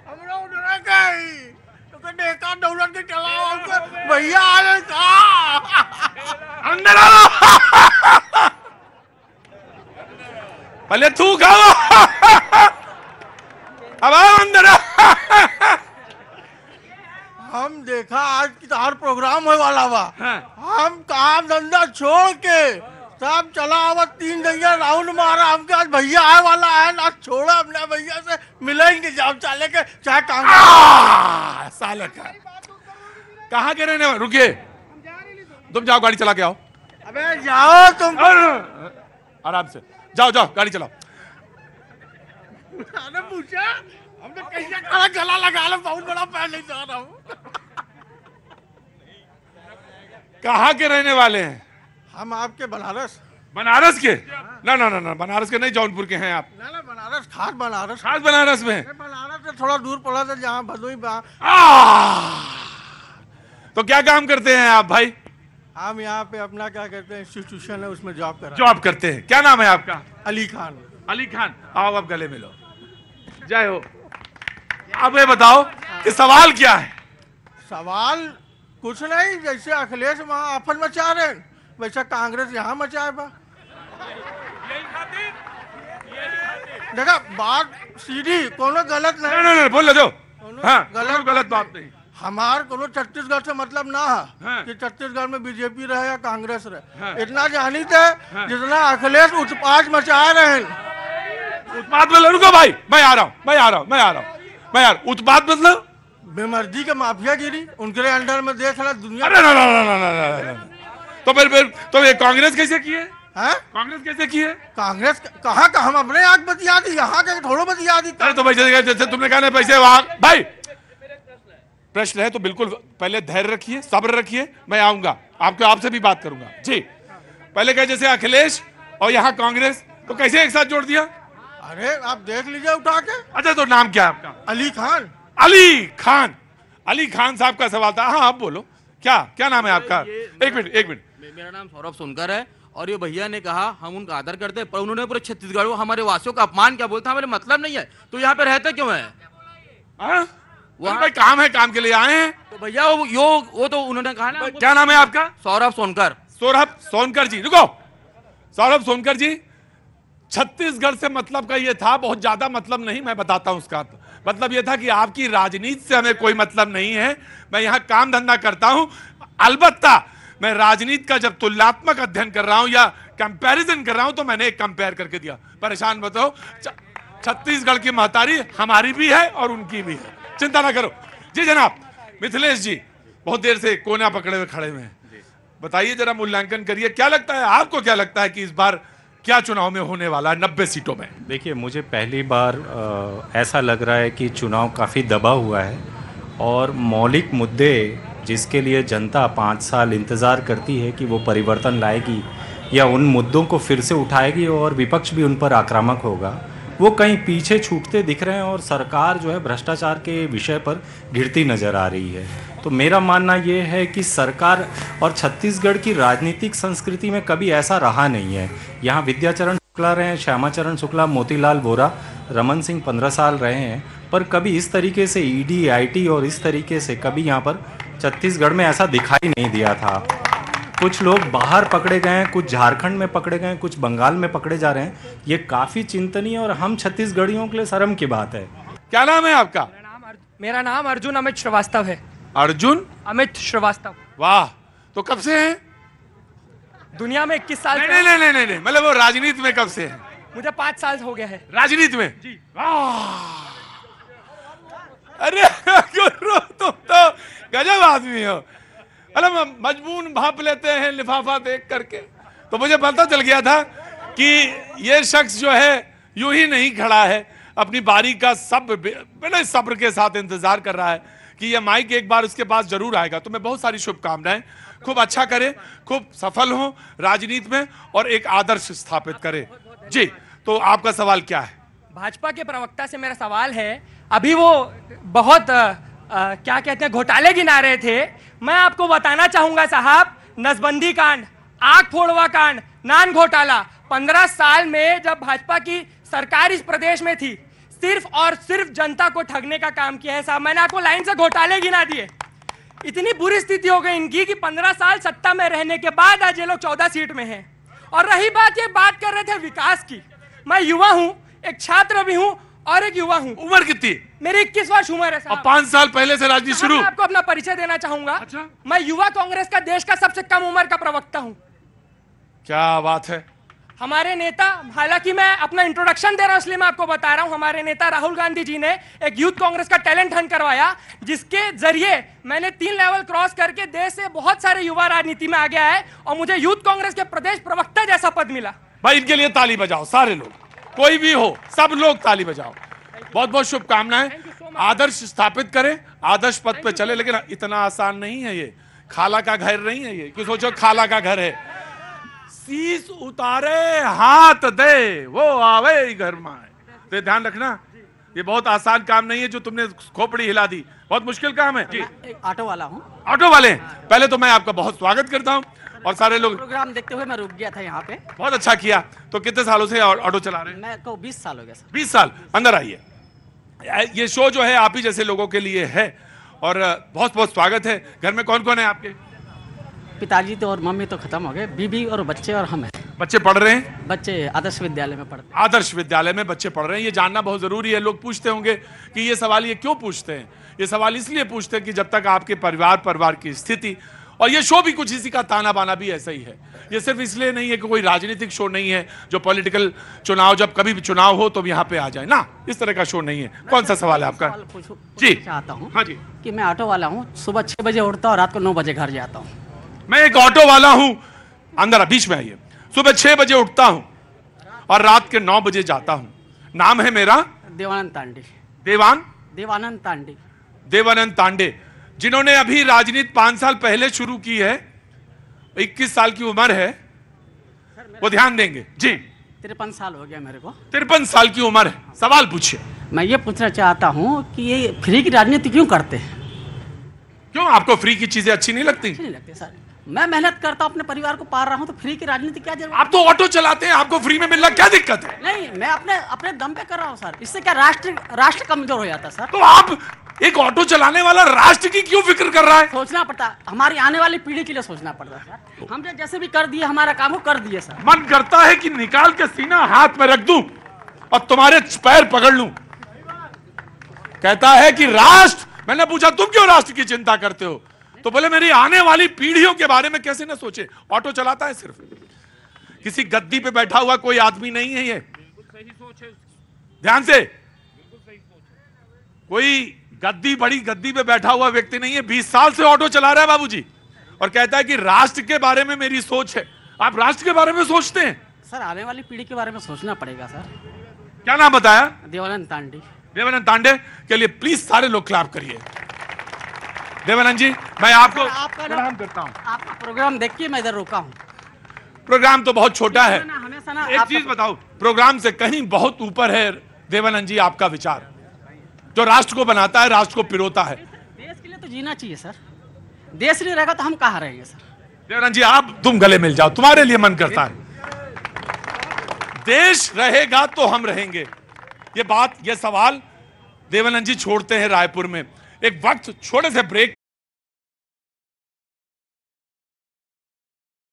हमरा उधर गई तो देखा दौलत के चलाओ हमको भैया आए कहा अंदर आओ। पहले तू खाओ, अब आओ अंदर। हम देखा आज की हर प्रोग्राम होने वाला बा। हाँ। हम काम धंधा छोड़ के सब चला आवा 3 जगह राउंड मारा। हमके आज भैया आए वाला है ना, छोड़ा हमने भैया से मिलेंगे जब चले के चाहे कांग्रेस साले का कहाँ के रहने वाले? रुकिए, तुम जाओ गाड़ी चला के आओ। अबे जाओ तुम, आराम से जाओ, जाओ गाड़ी चलाओ। अरे पूछा हमने कैसे खड़ा गला लगा लो, बहुत बड़ा पहले जा रहा हूँ। कहाँ के रहने वाले हैं? हम आपके बनारस। बनारस के? ना ना ना ना, बनारस के नहीं, जौनपुर के हैं आप? ना ना बनारस, खास बनारस। खास बनारस में? बनारस से थोड़ा दूर पड़ा था जहाँ भदोई। तो क्या काम करते हैं आप भाई? हम यहाँ पे अपना क्या कहते हैं इंस्टीट्यूशन है, उसमें जॉब कर। जॉब करते हैं। क्या नाम है आपका? अली खान। अली खान, आओ आप गले मिलो। जय हो। अब ये बताओ कि सवाल क्या है? सवाल कुछ नहीं, जैसे अखिलेश वहाँ आफत मचा रहे वैसा कांग्रेस यहाँ मचाए बा। देखा बात सीधी, कोनो गलत नहीं। नहीं, बोल दो। हाँ, गलत बात नहीं। हमार कोनो छत्तीसगढ़ से मतलब ना है। हाँ। कि छत्तीसगढ़ में बीजेपी रहे या कांग्रेस रहे। हाँ। इतना जानी थे। हाँ। जितना अखिलेश उत्पात मचा रहे हैं। उत्पात मतलब? रुको भाई, मैं आ रहा हूँ। उत्पात मतलब? बेमर्जी के माफियागिरी उनके अंडर में देख रहा दुनिया। अरे ना। तो फिर तो ये कांग्रेस कैसे किए? हैं? कांग्रेस कैसे किए? कांग्रेस कहाँ का? हम अपने आग बतिया दी, यहाँ के थोड़ो बतिया दी। अरे तो भाई जैसे तुमने कहा ना पैसे वहां। भाई प्रश्न है तो बिल्कुल पहले धैर्य रखिए, सब्र रखिए, मैं आऊंगा आपसे भी बात करूंगा जी। पहले कहे जैसे अखिलेश और यहाँ कांग्रेस, तो कैसे एक साथ जोड़ दिया? अरे आप देख लीजिए उठा के। अच्छा तो नाम क्या है आपका? अली खान। अली खान। अली खान साहब का सवाल था। हाँ आप बोलो, क्या नाम है आपका? एक मिनट। मेरा नाम सौरभ सोनकर है और ये भैया ने कहा हम उनका आदर करते हैं, पर उन्होंने पूरे छत्तीसगढ़ को हमारे वासियों का अपमान क्या बोलता, हमारे मतलब नहीं है। तो यहाँ पे रहते क्यों है? भाई काम है, काम के लिए आए हैं। तो भैया वो तो उन्होंने कहा ना। क्या नाम है आपका? सौरभ सोनकर। सौरभ सोनकर जी, रुको। सौरभ सोनकर जी, छत्तीसगढ़ से मतलब का ये था, बहुत ज्यादा मतलब नहीं, मैं बताता हूं उसका मतलब ये था कि आपकी राजनीति से हमें कोई मतलब नहीं है। मैं यहाँ काम धंधा करता हूं, अलबत्ता मैं राजनीति का जब तुलनात्मक अध्ययन कर रहा हूं या कंपैरिजन कर रहा हूं तो मैंने एक कंपेयर करके दिया। परेशान बताओ, छत्तीसगढ़ की महतारी हमारी भी है और उनकी भी है, चिंता ना करो जी। जनाब मिथिलेश जी बहुत देर से कोना पकड़े हुए खड़े हुए हैं, बताइए जरा मूल्यांकन करिए, क्या लगता है आपको, क्या लगता है कि इस बार क्या चुनाव में होने वाला है 90 सीटों में? देखिए मुझे पहली बार ऐसा लग रहा है कि चुनाव काफ़ी दबा हुआ है और मौलिक मुद्दे जिसके लिए जनता 5 साल इंतज़ार करती है कि वो परिवर्तन लाएगी या उन मुद्दों को फिर से उठाएगी और विपक्ष भी उन पर आक्रामक होगा, वो कहीं पीछे छूटते दिख रहे हैं और सरकार जो है भ्रष्टाचार के विषय पर घिरती नज़र आ रही है। तो मेरा मानना ये है कि सरकार और छत्तीसगढ़ की राजनीतिक संस्कृति में कभी ऐसा रहा नहीं है। यहाँ विद्याचरण शुक्ला रहे हैं, श्यामाचरण शुक्ला, मोतीलाल वोरा, रमन सिंह 15 साल रहे हैं, पर कभी इस तरीके से ईडी, आईटी और इस तरीके से कभी यहाँ पर छत्तीसगढ़ में ऐसा दिखाई नहीं दिया था। कुछ लोग बाहर पकड़े गए हैं, कुछ झारखंड में पकड़े गए हैं, कुछ बंगाल में पकड़े जा रहे हैं। ये काफ़ी चिंतनीय और हम छत्तीसगढ़ियों के लिए शर्म की बात है। क्या नाम है आपका? मेरा नाम अर्जुन अमित श्रीवास्तव है। अर्जुन अमित श्रीवास्तव। वाह, तो कब से हैं? दुनिया में 21 साल। नहीं, मतलब वो राजनीति में कब से है? मुझे 5 साल हो गया है राजनीति में जी। अरे गुरु तुम तो गजब आदमी हो। अरे मजबून भाप लेते हैं लिफाफा देख करके, तो मुझे पता चल गया था कि ये शख्स जो है यूं ही नहीं खड़ा है, अपनी बारी का बड़े सब्र के साथ इंतजार कर रहा है कि ये माइक एक बार उसके पास जरूर आएगा। तो मैं बहुत सारी शुभकामनाएं, खूब अच्छा करे, खूब सफल हो राजनीति में और एक आदर्श स्थापित करे जी। तो आपका सवाल क्या है? भाजपा के प्रवक्ता से मेरा सवाल है, अभी वो बहुत क्या कहते हैं घोटाले गिना रहे थे। मैं आपको बताना चाहूंगा साहब, नसबंदी कांड, आग फोड़वा कांड, नान घोटाला, 15 साल में जब भाजपा की सरकार इस प्रदेश में थी, सिर्फ और सिर्फ जनता को ठगने का काम किया है साहब। मैंने आपको लाइन से घोटाले गिना दिए। इतनी बुरी स्थिति हो गई इनकी कि 15 साल सत्ता में रहने के बाद आज ये लोग 14 सीट में हैं। और रही बात, ये बात कर रहे थे विकास की। मैं युवा हूं, एक छात्र भी हूं और एक युवा हूं। उम्र कितनी? मेरी 21 वर्ष उम्र है साहब। और 5 साल पहले से राजनीति शुरू। मैं आपको अपना परिचय देना चाहूंगा। अच्छा। मैं युवा कांग्रेस का देश का सबसे कम उम्र का प्रवक्ता हूं। क्या बात है। हमारे नेता, हालांकि मैं अपना इंट्रोडक्शन दे रहा हूं इसलिए मैं आपको बता रहा हूं, हमारे नेता राहुल गांधी जी ने एक यूथ कांग्रेस का टैलेंट हंट करवाया, जिसके जरिए मैंने 3 लेवल क्रॉस करके देश से बहुत सारे युवा राजनीति में आ गया है और मुझे यूथ कांग्रेस के प्रदेश प्रवक्ता जैसा पद मिला। भाई इनके लिए ताली बजाओ सारे लोग, कोई भी हो, सब लोग ताली बजाओ। बहुत बहुत शुभकामनाएं। आदर्श स्थापित करें, आदर्श पद पे चले, लेकिन इतना आसान नहीं है ये। खाला का घर नहीं है ये, क्यों सोचो खाला का घर है। शीश उतारे हाथ दे वो आवे घर में, तो ध्यान रखना, ये बहुत आसान काम नहीं है जो तुमने खोपड़ी हिला दी, बहुत मुश्किल काम है। जी, एक ऑटो वाला हूँ। ऑटो वाले, पहले तो मैं आपका बहुत स्वागत करता हूँ और सारे लोग। प्रोग्राम देखते हुए मैं रुक गया था यहाँ पे। बहुत अच्छा किया। तो कितने सालों से ऑटो चला रहे हैं? मैं को 20 साल हो गया सर। 20 साल। अंदर आइए। ये शो जो है आप ही जैसे लोगों के लिए है और बहुत बहुत स्वागत है। घर में कौन कौन है आपके? पिताजी तो और मम्मी तो खत्म हो गए, बीबी और बच्चे और हम हैं। बच्चे पढ़ रहे हैं? बच्चे आदर्श विद्यालय में पढ़ते हैं। आदर्श विद्यालय में बच्चे पढ़ रहे हैं। ये जानना बहुत जरूरी है। लोग पूछते होंगे कि ये सवाल ये क्यों पूछते हैं। ये सवाल इसलिए पूछते हैं कि जब तक आपके परिवार की स्थिति, और ये शो भी कुछ इसी का ताना बाना भी ऐसा ही है। ये सिर्फ इसलिए नहीं है कि कोई राजनीतिक शो नहीं है जो पॉलिटिकल चुनाव, जब कभी भी चुनाव हो तो यहाँ पे आ जाए ना, इस तरह का शो नहीं है। कौन सा सवाल है आपका? जी चाहता हूँ। हाँ जी। कि मैं ऑटो वाला हूँ, सुबह 6 बजे उठता हूँ और रात को 9 बजे घर जाता हूँ। मैं एक ऑटो वाला हूं, अंदर बीच में आइए। सुबह 6 बजे उठता हूं और रात के 9 बजे जाता हूं। नाम है मेरा देवानंद तांडे। देवानंद तांडे। देवानंद तांडे, जिन्होंने अभी राजनीति 5 साल पहले शुरू की है। 21 साल की उम्र है, वो ध्यान देंगे। जी, 53 साल हो गया मेरे को। 53 साल की उम्र है। सवाल पूछिए। मैं ये पूछना चाहता हूँ कि ये फ्री की राजनीति क्यों करते हैं? क्यों, आपको फ्री की चीजें अच्छी नहीं लगती? नहीं लगते सर। मैं मेहनत करता हूँ, अपने परिवार को पाल रहा हूँ, तो फ्री की राजनीति क्या जरूरत? आप तो ऑटो चलाते हैं, आपको फ्री में मिलना क्या दिक्कत है? नहीं, मैं अपने दम पे कर रहा हूँ सर। इससे क्या राष्ट्र कमजोर हो जाता है सर? तो आप, एक ऑटो चलाने वाला राष्ट्र की क्यों फिक्र कर रहा है? सोचना पड़ता है, हमारी आने वाली पीढ़ी के लिए सोचना पड़ता है सर। हमने जैसे भी कर दिए, हमारा काम को कर दिए सर। मन करता है कि निकाल के सीना हाथ में रख दूं और तुम्हारे पैर पकड़ लूं। कहता है कि राष्ट्र, मैंने पूछा तुम क्यों राष्ट्र की चिंता करते हो, तो बोले मेरी आने वाली पीढ़ियों के बारे में कैसे न सोचे। ऑटो चलाता है सिर्फ, किसी गद्दी पे बैठा हुआ कोई आदमी नहीं है। ये ध्यान से, कोई गद्दी, बड़ी गद्दी पे बैठा हुआ व्यक्ति नहीं है। 20 साल से ऑटो चला रहा है बाबूजी, और कहता है कि राष्ट्र के बारे में मेरी सोच है। आप राष्ट्र के बारे में सोचते हैं? सर, आने वाली पीढ़ी के बारे में सोचना पड़ेगा सर। क्या नाम बताया? देवानंद तांडे। देवानंद तांडे के लिए प्लीज सारे लोग क्लैप करिए। देवानंद जी, मैं आपको प्रणाम करता हूं। आपका प्रोग्राम देख के मैं इधर रुका हूं। प्रोग्राम तो बहुत छोटा है। हमेशा ना एक चीज बताओ, प्रोग्राम से कहीं बहुत ऊपर है देवानंद जी आपका विचार, जो राष्ट्र को बनाता है, राष्ट्र को पिरोता है। देश के लिए तो जीना चाहिए सर। देश नहीं रहेगा तो हम कहाँ रहेंगे सर? देवानंद जी, आप तुम गले मिल जाओ, तुम्हारे लिए मन करता है। देश रहेगा तो हम रहेंगे। ये बात, ये सवाल देवानंद जी छोड़ते हैं रायपुर में। एक वक्त छोटे से ब्रेक